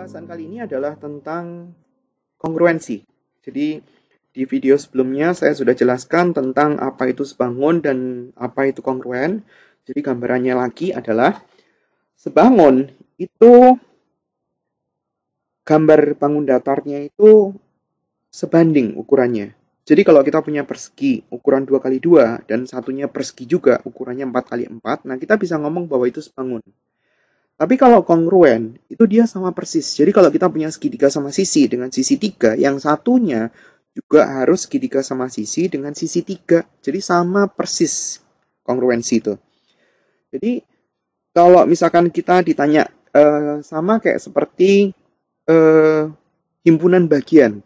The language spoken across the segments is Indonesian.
Pembahasan kali ini adalah tentang kongruensi. Jadi di video sebelumnya saya sudah jelaskan tentang apa itu sebangun dan apa itu kongruen. Jadi gambarannya lagi adalah sebangun itu gambar bangun datarnya itu sebanding ukurannya. Jadi kalau kita punya persegi ukuran 2x2 dan satunya persegi juga ukurannya 4x4, nah kita bisa ngomong bahwa itu sebangun. Tapi kalau kongruen, itu dia sama persis. Jadi kalau kita punya segitiga sama sisi dengan sisi 3, yang satunya juga harus segitiga sama sisi dengan sisi 3. Jadi sama persis kongruensi itu. Jadi kalau misalkan kita ditanya, sama kayak seperti himpunan bagian.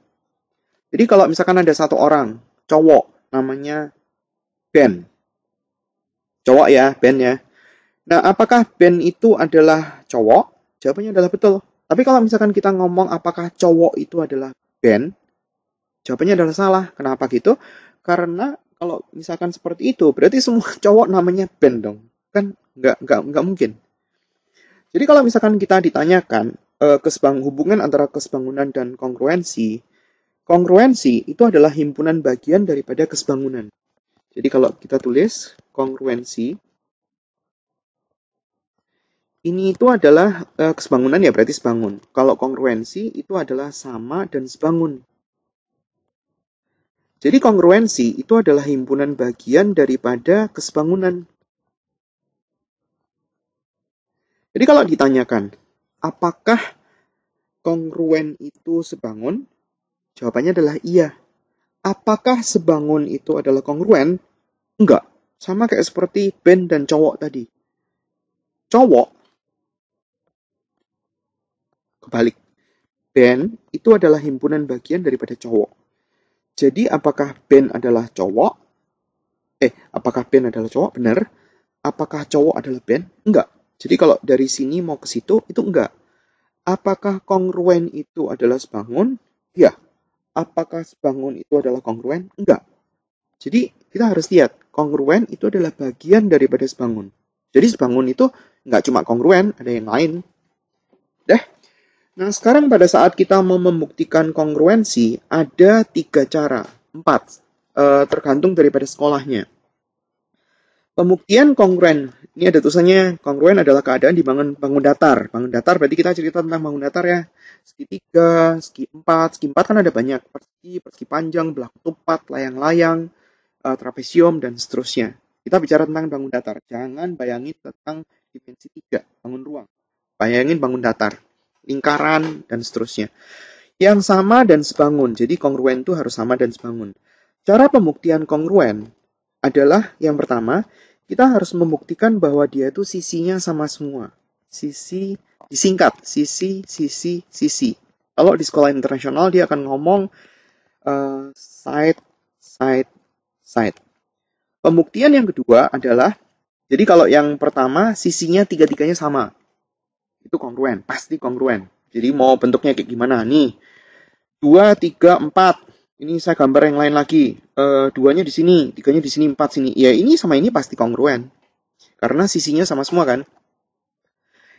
Jadi kalau misalkan ada satu orang, cowok, namanya Ben. Cowok ya, Ben ya. Nah, apakah Ben itu adalah cowok? Jawabannya adalah betul. Tapi kalau misalkan kita ngomong apakah cowok itu adalah Ben, jawabannya adalah salah. Kenapa gitu? Karena kalau misalkan seperti itu, berarti semua cowok namanya Ben dong. Kan nggak mungkin. Jadi kalau misalkan kita ditanyakan hubungan antara kesebangunan dan kongruensi, kongruensi itu adalah himpunan bagian daripada kesebangunan. Jadi kalau kita tulis kongruensi, ini itu adalah kesebangunan ya, berarti sebangun. Kalau kongruensi itu adalah sama dan sebangun. Jadi kongruensi itu adalah himpunan bagian daripada kesebangunan. Jadi kalau ditanyakan, apakah kongruen itu sebangun? Jawabannya adalah iya. Apakah sebangun itu adalah kongruen? Enggak. Sama kayak seperti Ben dan cowok tadi. Cowok kebalik. Ben itu adalah himpunan bagian daripada cowok. Jadi apakah Ben adalah cowok? Apakah Ben adalah cowok? Benar. Apakah cowok adalah Ben? Enggak. Jadi kalau dari sini mau ke situ, itu enggak. Apakah kongruen itu adalah sebangun? Ya. Apakah sebangun itu adalah kongruen? Enggak. Jadi kita harus lihat, kongruen itu adalah bagian daripada sebangun. Jadi sebangun itu enggak cuma kongruen, ada yang lain. Nah, sekarang pada saat kita mau membuktikan kongruensi, ada 3 cara, 4, tergantung daripada sekolahnya. Pembuktian kongruen, ini ada tulisannya, kongruen adalah keadaan di bangun datar. Bangun datar berarti kita cerita tentang bangun datar ya. Segi 3, segi 4 kan ada banyak. Persegi panjang, belah ketupat, layang-layang, trapesium, dan seterusnya. Kita bicara tentang bangun datar. Jangan bayangin tentang dimensi 3, bangun ruang. Bayangin bangun datar. Lingkaran, dan seterusnya. Yang sama dan sebangun. Jadi kongruen itu harus sama dan sebangun. Cara pembuktian kongruen adalah yang pertama, kita harus membuktikan bahwa dia itu sisinya sama semua. Sisi disingkat, sisi. Kalau di sekolah internasional dia akan ngomong side. Pembuktian yang kedua adalah, jadi kalau yang pertama sisinya tiga-tiganya sama. Itu kongruen, pasti kongruen. Jadi mau bentuknya kayak gimana nih? 2, 3, 4. Ini saya gambar yang lain lagi. 2-nya di sini, 3-nya di sini, 4 sini. Ya ini sama ini pasti kongruen. Karena sisinya sama semua kan?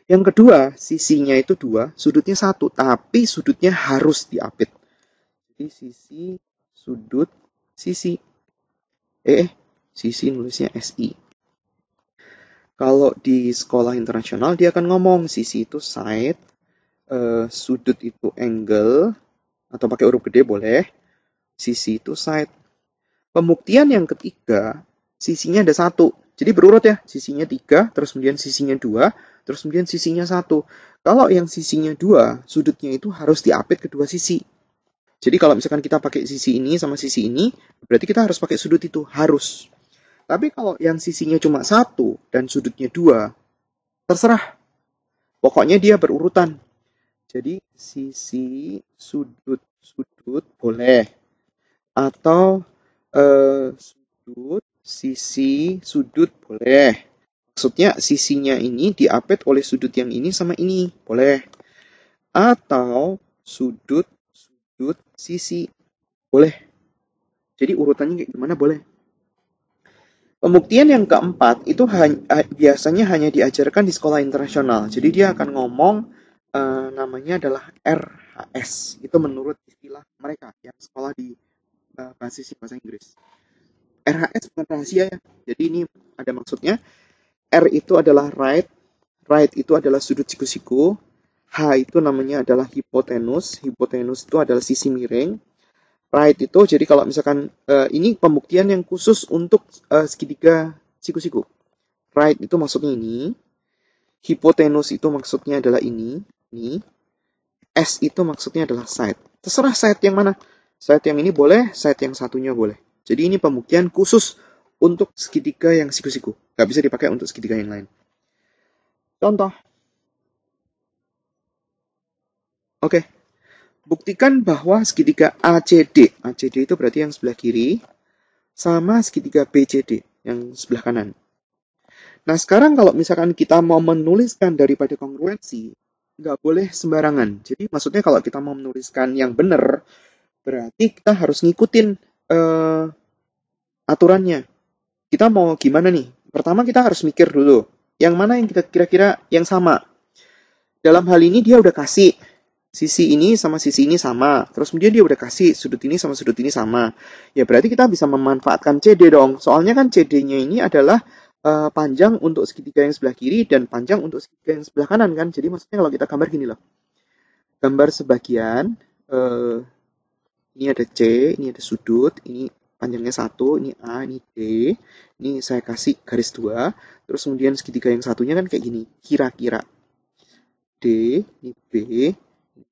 Yang kedua, sisinya itu 2, sudutnya 1, tapi sudutnya harus diapit. Jadi sisi, sudut, sisi. Sisi nulisnya SI. Kalau di sekolah internasional, dia akan ngomong sisi itu side, sudut itu angle, atau pakai huruf gede boleh, sisi itu side. Pembuktian yang ketiga, sisinya ada 1. Jadi berurut ya, sisinya 3, terus kemudian sisinya 2, terus kemudian sisinya 1. Kalau yang sisinya 2, sudutnya itu harus diapit kedua sisi. Jadi kalau misalkan kita pakai sisi ini sama sisi ini, berarti kita harus pakai sudut itu, harus. Tapi kalau yang sisinya cuma 1 dan sudutnya 2, terserah. Pokoknya dia berurutan. Jadi sisi, sudut boleh. Atau sudut, sisi, sudut boleh. Maksudnya sisinya ini diapit oleh sudut yang ini sama ini, boleh. Atau sudut, sisi, boleh. Jadi urutannya kayak gimana boleh. Pembuktian yang keempat itu biasanya hanya diajarkan di sekolah internasional. Jadi dia akan ngomong namanya adalah RHS. Itu menurut istilah mereka yang sekolah di basis bahasa Inggris. RHS bukan rahasia ya. Jadi ini ada maksudnya. R itu adalah right. Right itu adalah sudut siku-siku. H itu namanya adalah hipotenus. Hipotenus itu adalah sisi miring. Right itu, jadi kalau misalkan ini pembuktian yang khusus untuk segitiga siku-siku. Right itu maksudnya ini. Hipotenus itu maksudnya adalah ini. S itu maksudnya adalah side. Terserah side yang mana. Side yang ini boleh, side yang satunya boleh. Jadi ini pembuktian khusus untuk segitiga yang siku-siku. Nggak bisa dipakai untuk segitiga yang lain. Contoh. Oke. Buktikan bahwa segitiga ACD. ACD itu berarti yang sebelah kiri. Sama segitiga BCD yang sebelah kanan. Nah sekarang kalau misalkan kita mau menuliskan daripada kongruensi, nggak boleh sembarangan. Jadi maksudnya kalau kita mau menuliskan yang benar, berarti kita harus ngikutin aturannya. Kita mau gimana nih? Pertama kita harus mikir dulu, yang mana yang kita kira-kira yang sama. Dalam hal ini dia udah kasih sisi ini sama sisi ini sama. Terus kemudian dia udah kasih sudut ini sama sudut ini sama. Ya berarti kita bisa memanfaatkan CD dong. Soalnya kan CD-nya ini adalah panjang untuk segitiga yang sebelah kiri dan panjang untuk segitiga yang sebelah kanan kan. Jadi maksudnya kalau kita gambar gini loh. Gambar sebagian, ini ada C, ini ada sudut, ini panjangnya 1, ini A, ini D, ini saya kasih garis 2, terus kemudian segitiga yang satunya kan kayak gini, kira-kira D, ini B,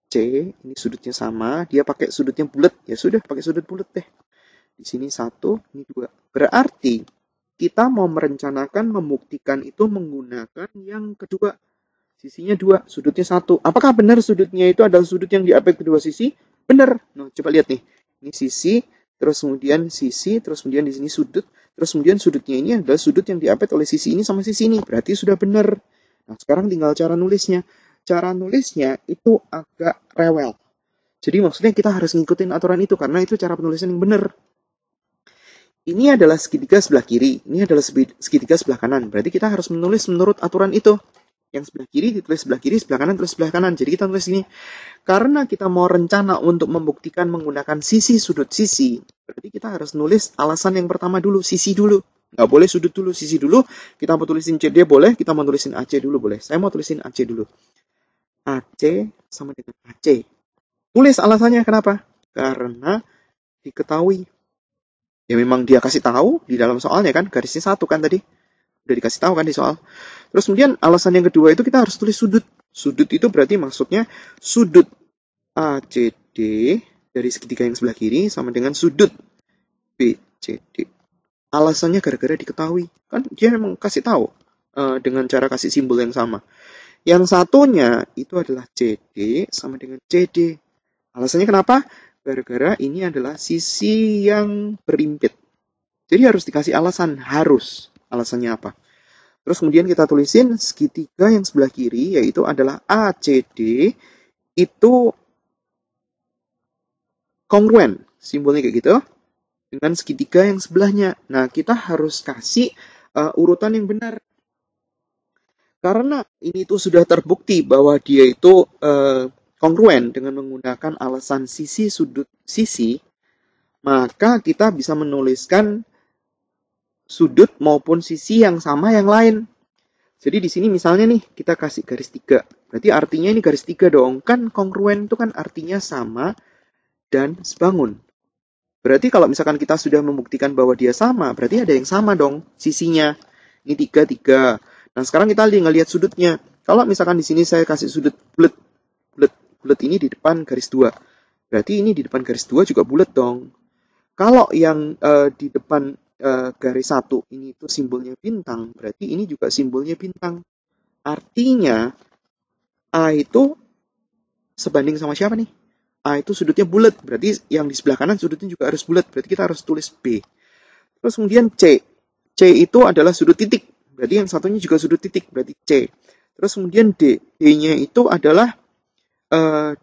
C, ini sudutnya sama, dia pakai sudutnya bulat, ya sudah pakai sudut bulat deh. Di sini 1, ini 2. Berarti kita mau merencanakan, membuktikan itu menggunakan yang kedua. Sisinya 2, sudutnya 1. Apakah benar sudutnya itu adalah sudut yang diapit kedua sisi? Benar. Nah, coba lihat nih. Ini sisi, terus kemudian sisi, terus kemudian di sini sudut, terus kemudian sudutnya ini adalah sudut yang diapit oleh sisi ini sama sisi ini. Berarti sudah benar. Nah, sekarang tinggal cara nulisnya. Cara nulisnya itu agak rewel. Jadi maksudnya kita harus ngikutin aturan itu karena itu cara penulisan yang benar. Ini adalah segitiga sebelah kiri, ini adalah segitiga sebelah kanan. Berarti kita harus menulis menurut aturan itu. Yang sebelah kiri ditulis sebelah kiri, sebelah kanan tulis sebelah kanan. Jadi kita tulis ini. Karena kita mau rencana untuk membuktikan menggunakan sisi sudut sisi, berarti kita harus nulis alasan yang pertama dulu, sisi dulu. Nggak boleh sudut dulu, sisi dulu. Kita mau tulisin CD boleh, kita mau tulisin AC dulu boleh. Saya mau tulisin AC dulu. AC sama dengan AC. Tulis alasannya kenapa? Karena diketahui. Ya memang dia kasih tahu di dalam soalnya kan, garisnya 1 kan tadi. Udah dikasih tahu kan di soal. Terus kemudian alasan yang kedua itu kita harus tulis sudut. Sudut itu berarti maksudnya sudut ACD dari segitiga yang sebelah kiri sama dengan sudut BCD. Alasannya gara-gara diketahui. Kan dia memang kasih tahu dengan cara kasih simbol yang sama. Yang satunya itu adalah CD sama dengan CD. Alasannya kenapa? Gara-gara ini adalah sisi yang berimpit. Jadi harus dikasih alasan, harus. Alasannya apa? Terus kemudian kita tulisin segitiga yang sebelah kiri, yaitu adalah ACD, itu kongruen, simbolnya kayak gitu, dengan segitiga yang sebelahnya. Nah, kita harus kasih urutan yang benar. Karena ini tuh sudah terbukti bahwa dia itu kongruen dengan menggunakan alasan sisi sudut sisi, maka kita bisa menuliskan sudut maupun sisi yang sama yang lain. Jadi di sini misalnya nih kita kasih garis 3. Berarti artinya ini garis 3 dong. Kan kongruen itu kan artinya sama dan sebangun. Berarti kalau misalkan kita sudah membuktikan bahwa dia sama, berarti ada yang sama dong sisinya. Ini 3, 3. Nah sekarang kita lihat sudutnya. Kalau misalkan di sini saya kasih sudut bulat ini di depan garis 2. Berarti ini di depan garis 2 juga bulat dong. Kalau yang di depan garis 1 ini itu simbolnya bintang, berarti ini juga simbolnya bintang. Artinya A itu sebanding sama siapa nih? A itu sudutnya bulat, berarti yang di sebelah kanan sudutnya juga harus bulat, berarti kita harus tulis B. Terus kemudian C. C itu adalah sudut titik, berarti yang satunya juga sudut titik, berarti C. Terus kemudian D. D-nya itu adalah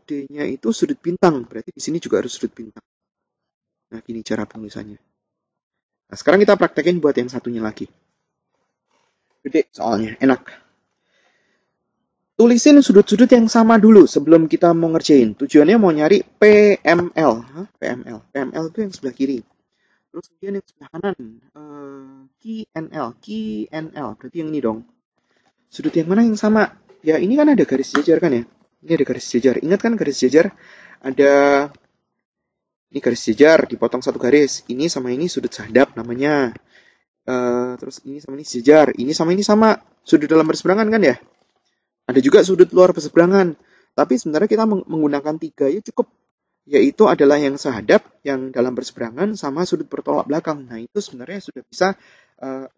D-nya itu sudut bintang, berarti di sini juga harus sudut bintang. Nah, gini cara penulisannya. Nah, sekarang kita praktekin buat yang satunya lagi. Gede soalnya, enak. tulisin sudut-sudut yang sama dulu sebelum kita mau ngerjain. Tujuannya mau nyari PML. Hah? PML. PML itu yang sebelah kiri. Terus kemudian yang sebelah kanan. QNL. QNL. Berarti yang ini dong. Sudut yang mana yang sama? Ya, ini kan ada garis jajar kan ya? Ini ada garis jajar. Ingat kan garis jajar? Ada... Ini garis jajar, dipotong satu garis. Ini sama ini sudut sahadap namanya. Terus ini sama ini sejajar. Ini sama ini sama. Sudut dalam berseberangan kan ya? Ada juga sudut luar berseberangan. Tapi sebenarnya kita menggunakan 3 ya cukup. Yaitu adalah yang sahadap, yang dalam berseberangan, sama sudut bertolak belakang. Nah, itu sebenarnya sudah bisa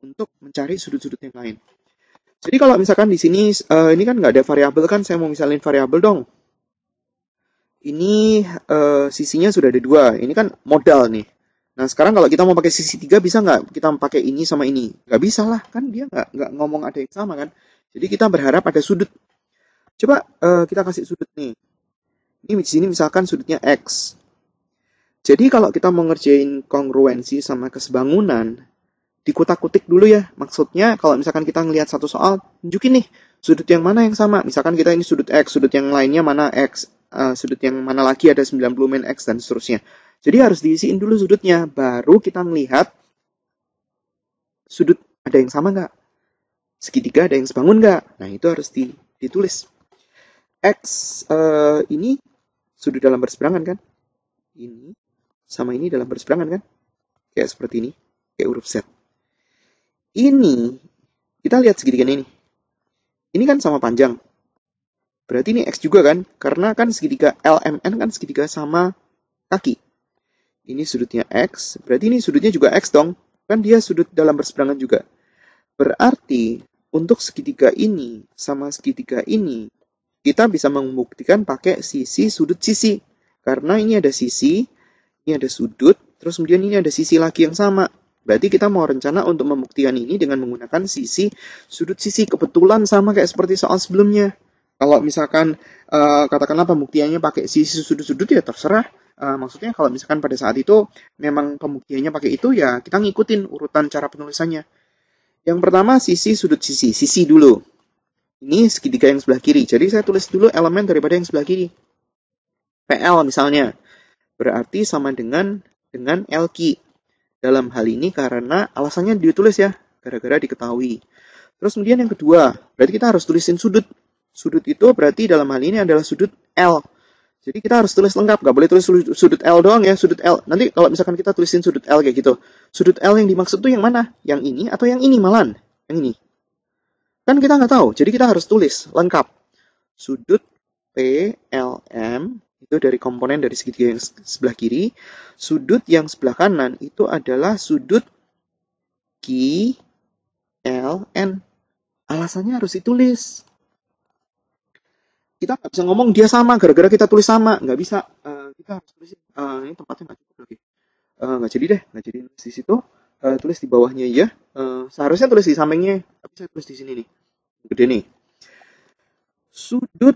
untuk mencari sudut-sudut yang lain. Jadi kalau misalkan di sini, ini kan nggak ada variabel kan, saya mau misalin variabel dong. Ini sisinya sudah ada 2. Ini kan modal nih. Nah, sekarang kalau kita mau pakai sisi 3, bisa nggak kita pakai ini sama ini? Nggak bisa lah, kan dia nggak ngomong ada yang sama kan. Jadi kita berharap ada sudut. Coba kita kasih sudut nih. Ini di sini misalkan sudutnya X. Jadi kalau kita mau ngerjain kongruensi sama kesebangunan, dikutak-kutik dulu ya. Maksudnya kalau misalkan kita ngelihat satu soal, tunjukin nih sudut yang mana yang sama. Misalkan kita ini sudut X, sudut yang lainnya mana X, sudut yang mana lagi ada 90 min X dan seterusnya. Jadi harus diisiin dulu sudutnya, baru kita melihat sudut ada yang sama nggak? Segitiga ada yang sebangun nggak? Nah, itu harus ditulis. X ini sudut dalam berseberangan kan? Ini sama ini dalam berseberangan kan? Kayak seperti ini, kayak huruf Z. Ini, kita lihat segitiganya ini. Ini kan sama panjang. Berarti ini X juga kan? Karena kan segitiga LMN kan segitiga sama kaki. Ini sudutnya X, berarti ini sudutnya juga X dong. Kan dia sudut dalam berseberangan juga. Berarti untuk segitiga ini sama segitiga ini, kita bisa membuktikan pakai sisi sudut sisi. Karena ini ada sisi, ini ada sudut, terus kemudian ini ada sisi lagi yang sama. Berarti kita mau rencana untuk membuktikan ini dengan menggunakan sisi sudut sisi. Kebetulan sama kayak seperti soal sebelumnya. Kalau misalkan katakanlah pembuktiannya pakai sisi sudut-sudut ya terserah. Maksudnya kalau misalkan pada saat itu memang pembuktiannya pakai itu ya kita ngikutin urutan cara penulisannya. Yang pertama sisi sudut sisi dulu. Ini segitiga yang sebelah kiri. Jadi saya tulis dulu elemen daripada yang sebelah kiri. PL misalnya. Berarti sama dengan LQ. Dalam hal ini karena alasannya ditulis ya. Gara-gara diketahui. Terus kemudian yang kedua. Berarti kita harus tulisin sudut. Sudut itu berarti dalam hal ini adalah sudut L. Jadi kita harus tulis lengkap. Nggak boleh tulis sudut L doang ya. Sudut L. Nanti kalau misalkan kita tulisin sudut L kayak gitu. Sudut L yang dimaksud tuh yang mana? Yang ini atau yang ini malan? Yang ini. Kan kita nggak tahu. Jadi kita harus tulis lengkap. Sudut PLM itu dari komponen dari segitiga yang sebelah kiri. Sudut yang sebelah kanan itu adalah sudut QLN. Alasannya harus ditulis. Kita nggak bisa ngomong dia sama gara-gara kita tulis sama. Nggak bisa. Kita harus tulis. Ini tempatnya nggak cukup lagi. Nggak jadi deh. Nggak jadi di situ. Tulis di bawahnya ya. Seharusnya tulis di sampingnya. Tapi saya tulis di sini nih. Gede nih. Sudut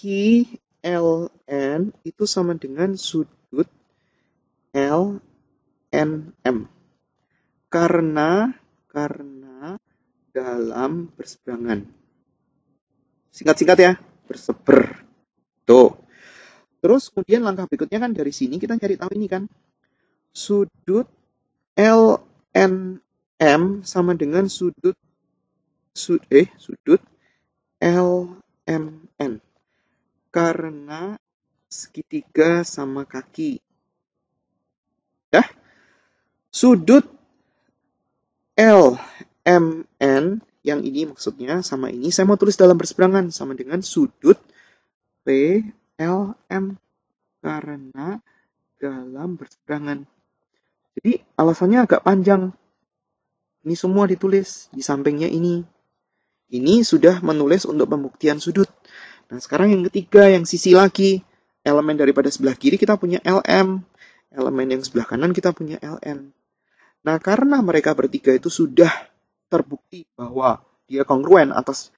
QLN itu sama dengan sudut LNM. Karena dalam berseberangan. Singkat-singkat ya, berseber. Tuh. Terus kemudian langkah berikutnya kan dari sini kita cari tahu ini kan. Sudut LNM sama dengan sudut LMN. Karena segitiga sama kaki. Ya. Sudut LMN yang ini maksudnya sama ini saya mau tulis dalam berseberangan sama dengan sudut PLM karena dalam berseberangan. Jadi alasannya agak panjang. Ini semua ditulis di sampingnya ini. Ini sudah menulis untuk pembuktian sudut. Nah, sekarang yang ketiga, yang sisi lagi. Elemen daripada sebelah kiri kita punya LM. Elemen yang sebelah kanan kita punya LN. Nah, karena mereka bertiga itu sudah terbukti bahwa dia kongruen atas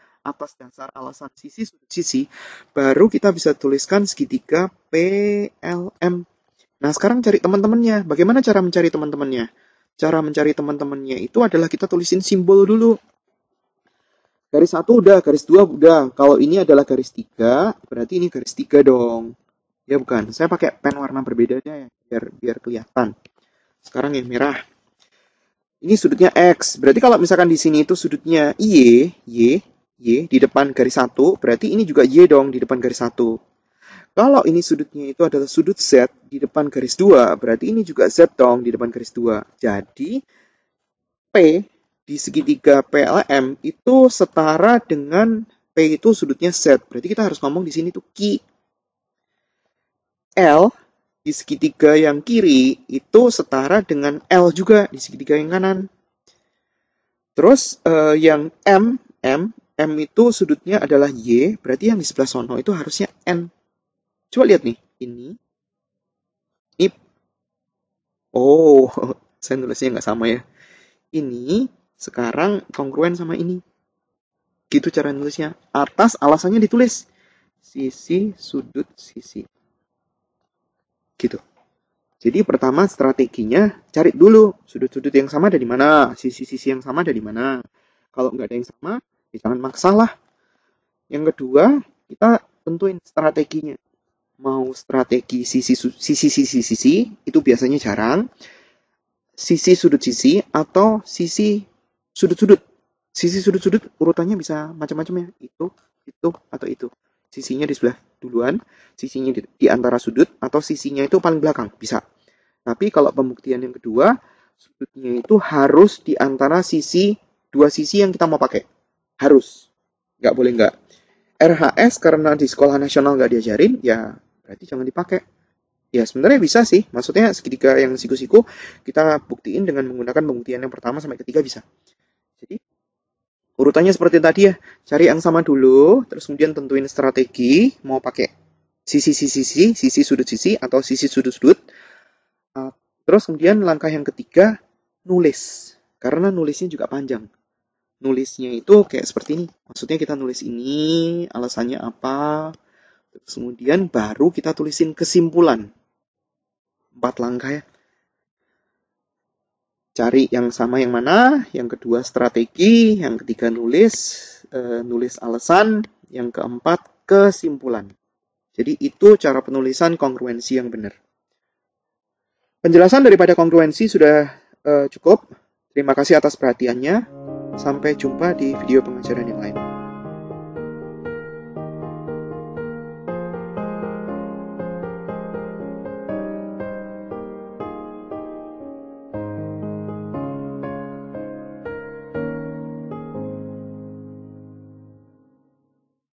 dasar alasan sisi sudut sisi, baru kita bisa tuliskan segitiga PLM. Nah, sekarang cari teman-temannya. Bagaimana cara mencari teman-temannya? Cara mencari teman-temannya itu adalah kita tulisin simbol dulu. Garis 1 udah, garis 2 udah. Kalau ini adalah garis 3, berarti ini garis 3 dong. Ya bukan, saya pakai pen warna berbeda aja ya, biar kelihatan. Sekarang yang merah. Ini sudutnya X. Berarti kalau misalkan di sini itu sudutnya Y di depan garis 1, berarti ini juga Y dong di depan garis 1. Kalau ini sudutnya itu adalah sudut Z di depan garis 2, berarti ini juga Z dong di depan garis 2. Jadi, P di segitiga PLM itu setara dengan P itu sudutnya Z. Berarti kita harus ngomong di sini tuh Q. L di segitiga yang kiri itu setara dengan L juga di segitiga yang kanan. Terus yang M itu sudutnya adalah Y, berarti yang di sebelah sono itu harusnya N. Coba lihat nih, ini. Oh, saya nulisnya nggak sama ya. Ini sekarang kongruen sama ini. Gitu cara nulisnya. Atas alasannya ditulis. Sisi, sudut, sisi. Gitu. Jadi pertama strateginya cari dulu sudut-sudut yang sama ada di mana, sisi-sisi yang sama ada di mana. Kalau nggak ada yang sama, ya jangan maksa lah. Yang kedua, kita tentuin strateginya. Mau strategi sisi itu biasanya jarang. Sisi sudut sisi atau sisi sudut-sudut. Sisi sudut-sudut urutannya bisa macam-macam ya. Itu, atau itu. Sisinya di sebelah duluan, sisinya di antara sudut, atau sisinya itu paling belakang. Bisa. Tapi kalau pembuktian yang kedua, sudutnya itu harus di antara dua sisi yang kita mau pakai. Harus. Nggak boleh nggak. RHS karena di sekolah nasional nggak diajarin, ya berarti jangan dipakai. Ya sebenarnya bisa sih. Maksudnya segitiga yang siku-siku kita buktiin dengan menggunakan pembuktian yang pertama sampai ketiga bisa. Jadi urutannya seperti tadi ya. Cari yang sama dulu, terus kemudian tentuin strategi mau pakai sisi sudut sisi atau sisi sudut-sudut. Terus kemudian langkah yang ketiga, nulis. Karena nulisnya juga panjang. Nulisnya itu kayak seperti ini. Maksudnya kita nulis ini, alasannya apa. Terus kemudian baru kita tulisin kesimpulan. 4 langkah ya. Cari yang sama yang mana. Yang kedua strategi. Yang ketiga nulis alasan. Yang keempat kesimpulan. Jadi itu cara penulisan kongruensi yang benar. Penjelasan daripada kongruensi sudah cukup. Terima kasih atas perhatiannya. Sampai jumpa di video pengajaran yang lain.